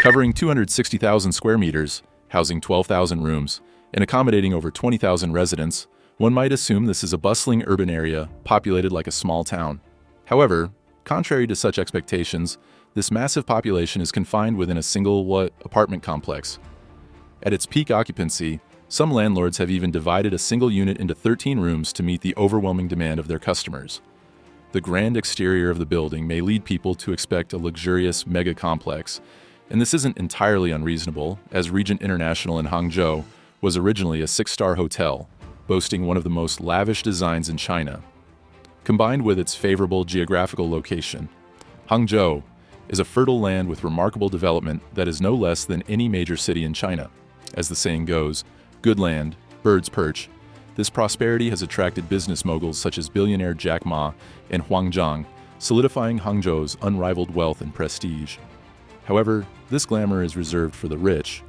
Covering 260,000 square meters, housing 12,000 rooms, and accommodating over 20,000 residents, one might assume this is a bustling urban area populated like a small town. However, contrary to such expectations, this massive population is confined within a single apartment complex. At its peak occupancy, some landlords have even divided a single unit into 13 rooms to meet the overwhelming demand of their customers. The grand exterior of the building may lead people to expect a luxurious mega complex, and this isn't entirely unreasonable, as Regent International in Hangzhou was originally a 6-star hotel, boasting one of the most lavish designs in China. Combined with its favorable geographical location, Hangzhou is a fertile land with remarkable development that is no less than any major city in China. As the saying goes, good land, birds perch. This prosperity has attracted business moguls such as billionaire Jack Ma and Huang Zhang, solidifying Hangzhou's unrivaled wealth and prestige. However, this glamour is reserved for the rich,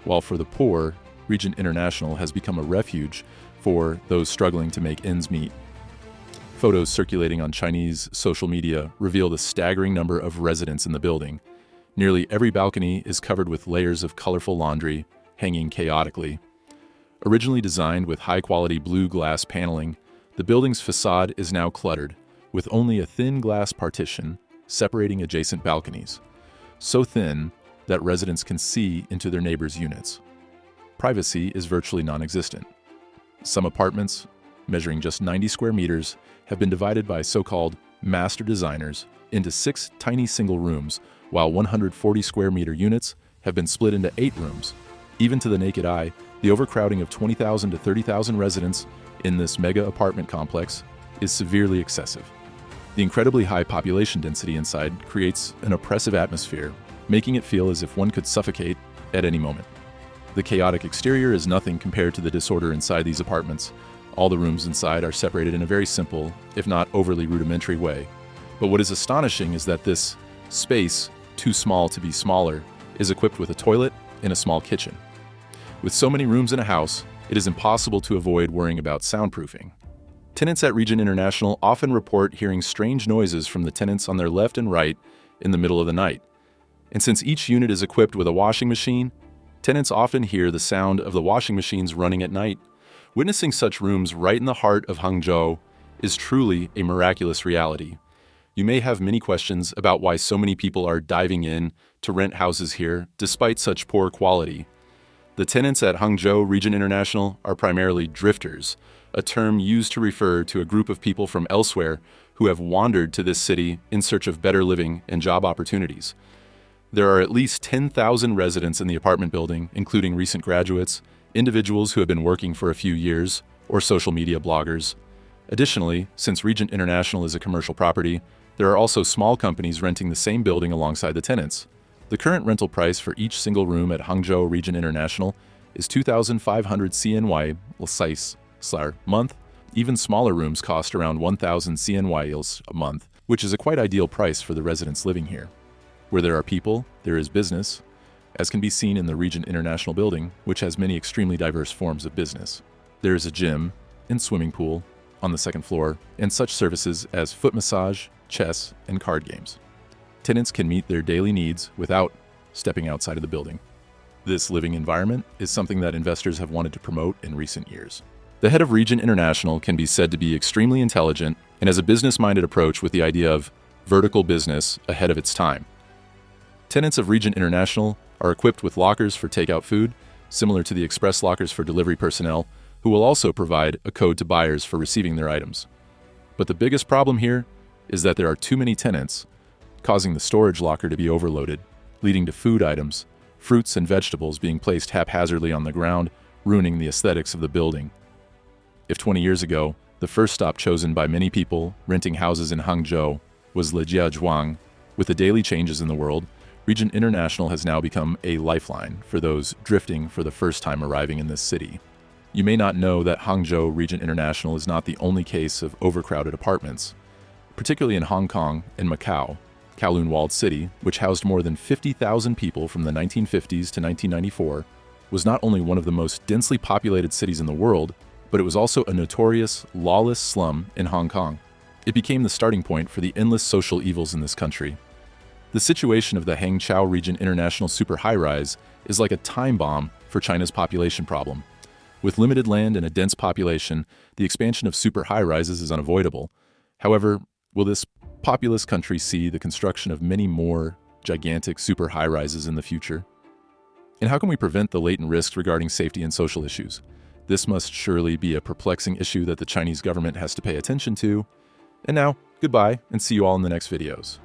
while for the poor, Regent International has become a refuge for those struggling to make ends meet. Photos circulating on Chinese social media reveal the staggering number of residents in the building. Nearly every balcony is covered with layers of colorful laundry, hanging chaotically. Originally designed with high-quality blue glass paneling, the building's facade is now cluttered, with only a thin glass partition separating adjacent balconies, so thin that residents can see into their neighbors' units. Privacy is virtually non-existent. Some apartments, measuring just 90 square meters, have been divided by so-called master designers into 6 tiny single rooms, while 140 square meter units have been split into 8 rooms. Even to the naked eye, the overcrowding of 20,000 to 30,000 residents in this mega apartment complex is severely excessive. The incredibly high population density inside creates an oppressive atmosphere, making it feel as if one could suffocate at any moment. The chaotic exterior is nothing compared to the disorder inside these apartments. All the rooms inside are separated in a very simple, if not overly rudimentary way. But what is astonishing is that this space, too small to be smaller, is equipped with a toilet and a small kitchen. With so many rooms in a house, it is impossible to avoid worrying about soundproofing. Tenants at Regent International often report hearing strange noises from the tenants on their left and right in the middle of the night. And since each unit is equipped with a washing machine, tenants often hear the sound of the washing machines running at night. Witnessing such rooms right in the heart of Hangzhou is truly a miraculous reality. You may have many questions about why so many people are diving in to rent houses here despite such poor quality. The tenants at Hangzhou Regent International are primarily drifters, a term used to refer to a group of people from elsewhere who have wandered to this city in search of better living and job opportunities. There are at least 10,000 residents in the apartment building, including recent graduates, individuals who have been working for a few years, or social media bloggers. Additionally, since Regent International is a commercial property, there are also small companies renting the same building alongside the tenants. The current rental price for each single room at Hangzhou Regent International is 2,500 CNY month. Even smaller rooms cost around 1,000 CNY a month, which is a quite ideal price for the residents living here. Where there are people, there is business, as can be seen in the Regent International building, which has many extremely diverse forms of business. There is a gym and swimming pool on the second floor, and such services as foot massage, chess, and card games. Tenants can meet their daily needs without stepping outside of the building. This living environment is something that investors have wanted to promote in recent years. The head of Regent International can be said to be extremely intelligent and has a business-minded approach with the idea of vertical business ahead of its time. Tenants of Regent International are equipped with lockers for takeout food, similar to the express lockers for delivery personnel, who will also provide a code to buyers for receiving their items. But the biggest problem here is that there are too many tenants, causing the storage locker to be overloaded, leading to food items, fruits and vegetables being placed haphazardly on the ground, ruining the aesthetics of the building. If 20 years ago, the first stop chosen by many people renting houses in Hangzhou was Lijiazhuang, with the daily changes in the world, Regent International has now become a lifeline for those drifting for the first time arriving in this city. You may not know that Hangzhou Regent International is not the only case of overcrowded apartments. Particularly in Hong Kong and Macau, Kowloon-walled city, which housed more than 50,000 people from the 1950s to 1994, was not only one of the most densely populated cities in the world, but it was also a notorious, lawless slum in Hong Kong. It became the starting point for the endless social evils in this country. The situation of the Hangzhou Regent International Super High-Rise is like a time bomb for China's population problem. With limited land and a dense population, the expansion of super high-rises is unavoidable. However, will this populous country see the construction of many more gigantic super high-rises in the future? And how can we prevent the latent risks regarding safety and social issues? This must surely be a perplexing issue that the Chinese government has to pay attention to. And now, goodbye, and see you all in the next videos.